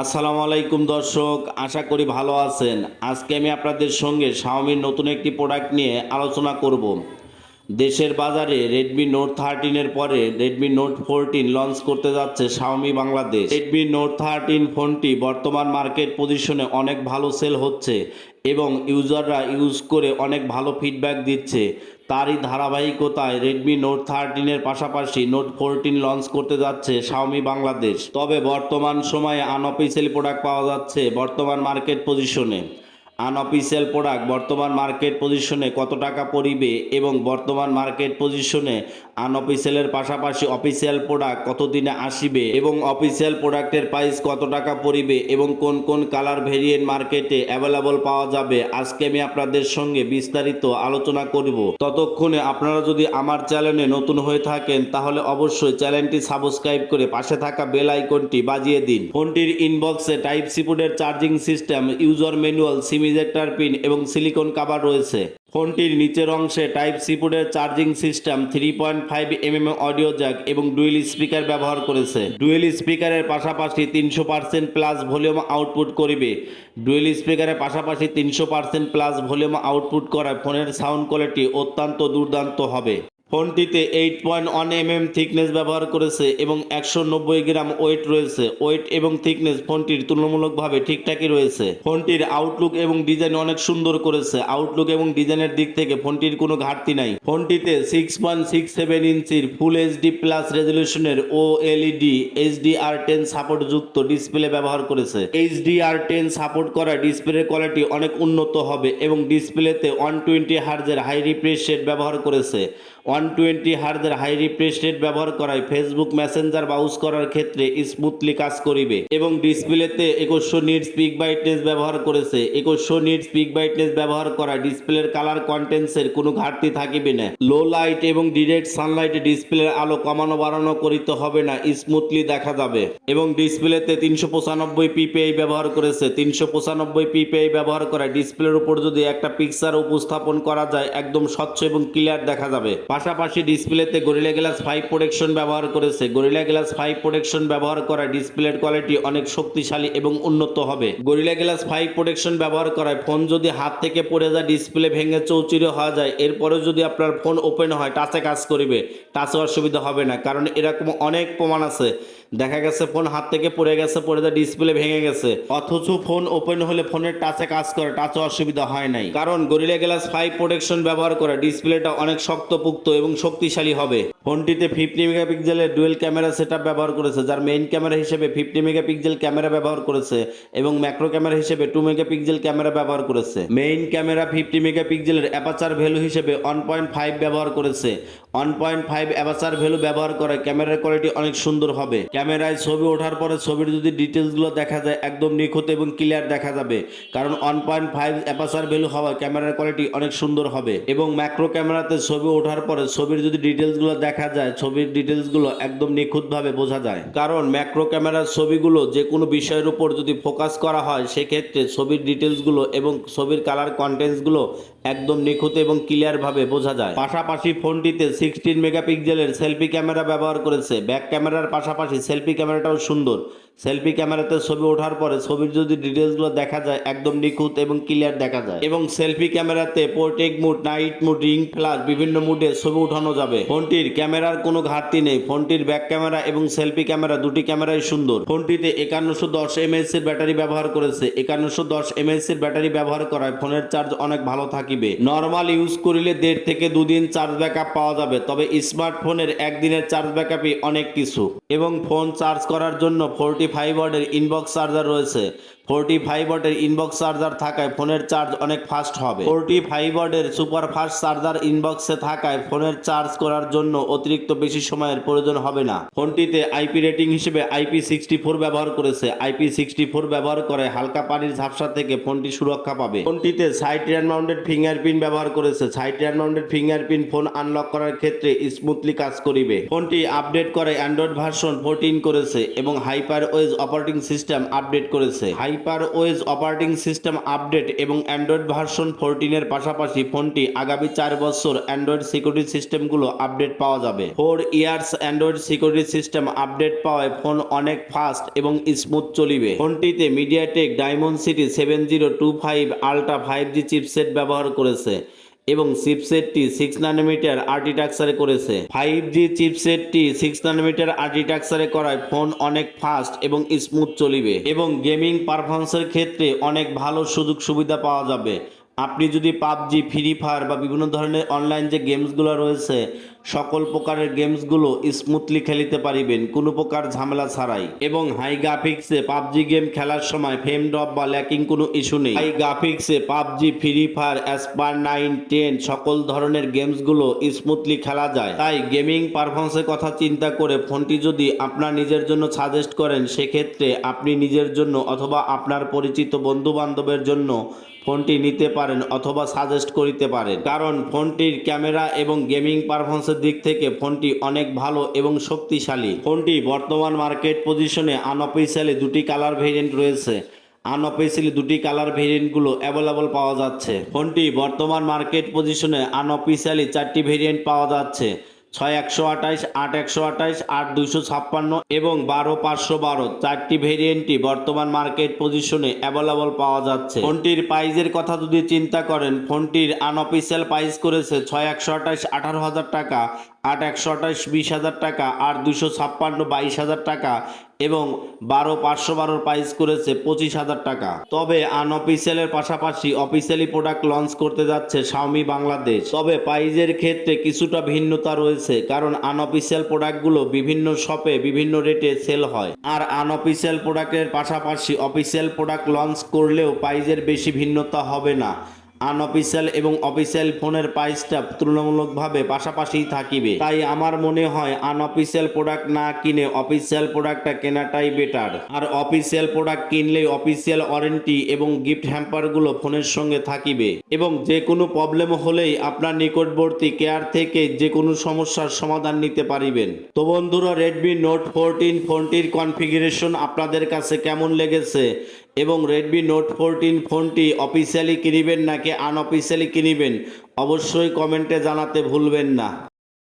আসসালামু আলাইকুম দর্শক, আশা করি ভালো আছেন। আজকে আমি আপনাদের সঙ্গে শাওমির নতুন একটি প্রোডাক্ট নিয়ে আলোচনা করব। দেশের বাজারে রেডমি নোট 13-এর পরে রেডমি নোট 14 লঞ্চ করতে যাচ্ছে শাওমি বাংলাদেশ। রেডমি নোট 13 ফোনটি বর্তমান মার্কেট পজিশনে অনেক ভালো সেল হচ্ছে এবং ইউজাররা ইউজ করে অনেক ভালো ফিডব্যাক দিচ্ছে। তারই ধারাবাহিকতায় রেডমি নোট 13-এর পাশাপাশি নোট 14 লঞ্চ করতে যাচ্ছে শাওমি বাংলাদেশ। তবে বর্তমান সময়ে আনঅফিসিয়াল প্রোডাক্ট পাওয়া যাচ্ছে বর্তমান মার্কেট পজিশনে। আনঅফিসিয়াল প্রোডাক্ট বর্তমান মার্কেট পজিশনে কত টাকা পড়িবে এবং বর্তমান মার্কেট পজিশনে আনঅফিসিয়ালের পাশাপাশি অফিসিয়াল প্রোডাক্ট কতদিনে আসিবে এবং অফিসিয়াল প্রোডাক্টের প্রাইস কত টাকা পড়িবে এবং কোন কোন কালার ভেরিয়েন্ট মার্কেটে অ্যাভেলেবল পাওয়া যাবে, আজকে আমি আপনাদের সঙ্গে বিস্তারিত আলোচনা করব। ততক্ষণে আপনারা যদি আমার চ্যানেলে নতুন হয়ে থাকেন তাহলে অবশ্যই চ্যানেলটি সাবস্ক্রাইব করে পাশে থাকা বেল আইকনটি বাজিয়ে দিন। ফোনটির ইনবক্সে টাইপ সি পোর্টের চার্জিং সিস্টেম, ইউজার ম্যানুয়াল, সিম ইজেক্টর পিন এবং সিলিকন কভার রয়েছে। ফোনটির নিচের অংশে টাইপ সি পোর্টের চার্জিং সিস্টেম, 3.5 অডিও জ্যাক এবং ডুয়েল স্পিকার ব্যবহার করেছে। ডুয়েল স্পিকারের পাশাপাশি 300% প্লাস ভলিউম আউটপুট করিবে। ডুয়েল স্পিকারের পাশাপাশি 300% প্লাস ভলিউম আউটপুট করায় ফোনের সাউন্ড কোয়ালিটি অত্যন্ত দুর্দান্ত হবে। ফোনটিতে 8.1 থিকনেস ব্যবহার করেছে এবং 190 গ্রাম ওয়েট রয়েছে। ওয়েট এবং থিকনেস ফোনটির তুলনামূলকভাবে ঠিকঠাকই রয়েছে। ফোনটির আউটলুক এবং ডিজাইন অনেক সুন্দর করেছে। আউটলুক এবং ডিজাইনের দিক থেকে ফোনটির কোনো ঘাটতি নাই। ফোনটিতে 6.67 ইঞ্চির ফুল এইচডি প্লাস রেজলিউশনের ওএলইডি HDR10 সাপোর্ট যুক্ত ডিসপ্লে ব্যবহার করেছে। HDR10 সাপোর্ট করা ডিসপ্লের কোয়ালিটি অনেক উন্নত হবে এবং ডিসপ্লেতে 120 হার্জের হাই রিফ্রেশ রেট ব্যবহার করেছে। 120 হার্জের হাই রিফ্রেশ রেট ব্যবহার করায় ফেসবুক মেসেঞ্জার ব্রাউজ করার ক্ষেত্রে স্মুথলি কাজ করিবে এবং ডিসপ্লেতে 2100 নিটস পিক ব্রাইটনেস ব্যবহার করেছে। 2100 নিটস পিক ব্রাইটনেস ব্যবহার করা ডিসপ্লের কালার কন্টেন্টসের কোনো ঘাটতি থাকিবে না। লো লাইট এবং ডিরেক্ট সানলাইটে ডিসপ্লের আলো কমানো বাড়ানো করিতে হবে না, স্মুথলি দেখা যাবে এবং ডিসপ্লেতে 395 পিপিআই ব্যবহার করেছে। 395 পিপিআই ব্যবহার করা ডিসপ্লের উপর যদি একটা পিকচার উপস্থাপন করা যায় একদম স্বচ্ছ এবং ক্লিয়ার দেখা যাবে। পাশাপাশি ডিসপ্লেতে গরিলা গ্লাস 5 প্রোটেকশন ব্যবহার করেছে। গরিলা গ্লাস 5 প্রোটেকশন ব্যবহার করা ডিসপ্লের কোয়ালিটি অনেক শক্তিশালী এবং উন্নত হবে। গরিলা গ্লাস 5 প্রোটেকশন ব্যবহার করায় ফোন যদি হাত থেকে পড়ে যায়, ডিসপ্লে ভেঙে চৌচিরে হয়ে যায়, এরপরে যদি আপনার ফোন ওপেন হয় টাচে কাজ করিবে, টাচে অসুবিধা হবে না। কারণ এরকম অনেক প্রমাণ আছে, দেখা গেছে ফোন হাত থেকে পড়ে গেছে, পড়ে যায় ডিসপ্লে ভেঙে গেছে, অথচ ফোন ওপেন হলে ফোনের টাচে কাজ করে, টাচে অসুবিধা হয় নাই। কারণ গরিলা গ্লাস 5 প্রোটেকশন ব্যবহার করা ডিসপ্লেটা অনেক শক্তপোক্ত এবং শক্তিশালী হবে। ফোনটিতে 50 মেগাপিক্সেলের ডুয়েল ক্যামেরা সেটআপ ব্যবহার করেছে, যার মেইন ক্যামেরা হিসেবে 50 মেগাপিক্সেল ক্যামেরা ব্যবহার করেছে এবং ম্যাক্রো ক্যামেরা হিসেবে 2 মেগাপিক্সেল ক্যামেরা ব্যবহার করেছে। মেইন ক্যামেরা 50 মেগাপিক্সেলের অ্যাপারচার ভ্যালু হিসেবে 1.5 ব্যবহার করেছে। 1.5 অ্যাপারচার ভ্যালু ব্যবহার করে ক্যামেরার কোয়ালিটি অনেক সুন্দর হবে। ক্যামেরায় ছবি ওঠার পরে ছবির যদি ডিটেলসগুলো দেখা যায় একদম নিখুঁত এবং ক্লিয়ার দেখা যাবে, কারণ 1.5 অ্যাপারচার ভ্যালু হওয়ায় ক্যামেরার কোয়ালিটি অনেক সুন্দর হবে। এবং ম্যাক্রো ক্যামেরাতে ছবি ওঠার পরে ছবির যদি ডিটেলসগুলো দেখা যায়, ছবির ডিটেলসগুলো একদম নিখুঁতভাবে বোঝা যায়। কারণ ম্যাক্রো ক্যামেরার ছবিগুলো যে কোনো বিষয়ের উপর যদি ফোকাস করা হয় সেক্ষেত্রে ছবির ডিটেলসগুলো এবং ছবির কালার কন্টেন্টসগুলো একদম নিখুঁত এবং ক্লিয়ারভাবে বোঝা যায়। পাশাপাশি ফোনটিতে 16 মেগাপিক্সেলের সেলফি ক্যামেরা ব্যবহার করেছে। ব্যাক ক্যামেরার পাশাপাশি সেলফি ক্যামেরাটাও সুন্দর। সেলফি ক্যামেরাতে ছবি ওঠার পরে ছবির যদি ডিটেলসগুলো দেখা যায় একদম নিখুঁত এবং ক্লিয়ার দেখা যায়। এবং সেলফি ক্যামেরাতে portrait mood, night mood, ring flash বিভিন্ন মুডে ছবি উঠানো যাবে। ফোনটির ক্যামেরার কোনো ঘাটতি নেই। ফোনটির ব্যাক ক্যামেরা এবং সেলফি ক্যামেরা দুটি ক্যামেরাই সুন্দর। ফোনটিতে 5110 mAh এর ব্যাটারি ব্যবহার করেছে। 5110 mAh এর ব্যাটারি ব্যবহার করায় ফোনের চার্জ অনেক ভালো থাকিবে। নর্মাল ইউজ করিলে 1.5 থেকে 2 দিন চার্জ ব্যাকআপ পাওয়া যাবে, তবে স্মার্টফোনের একদিনের চার্জ ব্যাকআপই অনেক কিছু। এবং ফোন চার্জ করার জন্য 45 ওয়াটের ইনবক্স চার্জার রয়েছে। 45 ওয়াটের ইনবক্স চার্জার থাকায় ফোনের চার্জ অনেক ফাস্ট হবে। 45 ওয়াটের সুপার ফাস্ট চার্জার ইনবক্সে থাকায় ফোনের চার্জ করার জন্য অতিরিক্ত বেশি সময়ের প্রয়োজন হবে না। ফোনটিতে আইপি রেটিং হিসেবে IP64 ব্যবহার করেছে। IP64 ব্যবহার করে হালকা পানির ঝাপসা থেকে ফোনটি সুরক্ষা পাবে। ফোনটিতে সাইড রিয়ার মাউন্টেড ফিঙ্গারপ্রিন্ট ব্যবহার করেছে। সাইড রিয়ার মাউন্টেড ফিঙ্গারপ্রিন্ট ফোন আনলক করার ক্ষেত্রে স্মুথলি কাজ করিবে। ফোনটি আপডেট করে অ্যান্ড্রয়েড ভার্সন 14 করেছে এবং hyper OS operating system update করেছে। হাই HyperOS অপারেটিং সিস্টেম আপডেট এবং অ্যান্ড্রয়েড ভার্সন 14 এর পাশাপাশি ফোনটি আগামী 4 বছর অ্যান্ড্রয়েড সিকিউরিটি সিস্টেমগুলো আপডেট পাওয়া যাবে। 4 years Android security system update পাওয়ায় ফোন অনেক ফাস্ট এবং স্মুথ চলিবে। ফোনটিতে মিডিয়াটেক ডায়মন্ডসিটি 7025 আলট্রা 5G চিপসেট ব্যবহার করেছে এবং চিপসেটটি 6 ন্যানোমিটার আর্কিটেকচারে করেছে। 5G চিপসেটটি 6 ন্যানোমিটার আর্কিটেকচারে করায় ফোন অনেক ফাস্ট এবং স্মুথ চলিবে এবং গেমিং পারফরমেন্সের ক্ষেত্রে অনেক ভালো সুযোগ সুবিধা পাওয়া যাবে। আপনি যদি পাবজি, ফ্রি ফায়ার বা বিভিন্ন ধরনের অনলাইন যে গেমসগুলো রয়েছে সকল প্রকারের গেমসগুলো স্মুথলি খেলিতে পারিবেন কোনো প্রকার ঝামেলা ছাড়াই এবং হাই গ্রাফিক্সে পাবজি গেম খেলার সময় ফ্রেম ড্রপ বা ল্যাকিং কোনো ইস্যু নেই। হাই গ্রাফিক্সে পাবজি, ফ্রি ফায়ার, অ্যাসপার 9, 10 সকল ধরনের গেমসগুলো স্মুথলি খেলা যায়। তাই গেমিং পারফরমেন্সের কথা চিন্তা করে ফোনটি যদি আপনার নিজের জন্য সাজেস্ট করেন সেক্ষেত্রে আপনি নিজের জন্য অথবা আপনার পরিচিত বন্ধু বান্ধবের জন্য ফোনটি নিতে পারেন অথবা সাজেস্ট করিতে পারেন, কারণ ফোনটির ক্যামেরা এবং গেমিং পারফরমেন্সের দিক থেকে ফোনটি অনেক ভালো এবং শক্তিশালী। ফোনটি বর্তমান মার্কেট পজিশনে আনঅফিসিয়ালি দুটি কালার ভেরিয়েন্ট রয়েছে। আনঅফিসিয়ালি দুটি কালার ভেরিয়েন্টগুলো অ্যাভেলেবল পাওয়া যাচ্ছে। ফোনটি বর্তমান মার্কেট পজিশনে আনঅফিসিয়ালি 4টি ভেরিয়েন্ট পাওয়া যাচ্ছে: 6128, 8128, 8256 এবং 12512। 4টি ভেরিয়েন্টই বর্তমান মার্কেট পজিশনে অ্যাভেলেবল পাওয়া যাচ্ছে। ফোনটির প্রাইজের কথা যদি চিন্তা করেন, ফোনটির আনঅফিসিয়াল প্রাইস করেছে 6128 18,000 টাকা, 8128 20,000 টাকা, 8256 22,000 টাকা এবং 12512 প্রাইস করেছে 25,000 টাকা। তবে আনঅফিসিয়ালের পাশাপাশি অফিসিয়ালি প্রোডাক্ট লঞ্চ করতে যাচ্ছে শাওমি বাংলাদেশ। তবে প্রাইজের ক্ষেত্রে কিছুটা ভিন্নতা রয়েছে, কারণ আনঅফিসিয়াল প্রোডাক্টগুলো বিভিন্ন শপে বিভিন্ন রেটে সেল হয়, আর আনঅফিসিয়াল প্রোডাক্টের পাশাপাশি অফিসিয়াল প্রোডাক্ট লঞ্চ করলেও প্রাইজের বেশি ভিন্নতা হবে না। আনঅফিসিয়াল এবং অফিসিয়াল ফোনের প্রাইসটা তুলনামূলকভাবে পাশাপাশিই থাকিবে। তাই আমার মনে হয় আনঅফিসিয়াল প্রোডাক্ট না কিনে অফিসিয়াল প্রোডাক্টটা কেনাটাই বেটার। আর অফিসিয়াল প্রোডাক্ট কিনলেই অফিসিয়াল ওয়ারেন্টি এবং গিফট হ্যাম্পারগুলো ফোনের সঙ্গে থাকিবে এবং যে কোনো প্রবলেম হলেই আপনার নিকটবর্তী কেয়ার থেকে যে কোনো সমস্যার সমাধান নিতে পারিবেন। তো বন্ধুরা, রেডমি নোট 14 ফোনটির কনফিগারেশন আপনাদের কাছে কেমন লেগেছে এবং রেডমি নোট 14 ফোনটি অফিসিয়ালি কিনবেন নাকি আনঅফিসিয়ালি কিনবেন অবশ্যই কমেন্টে জানাতে ভুলবেন না।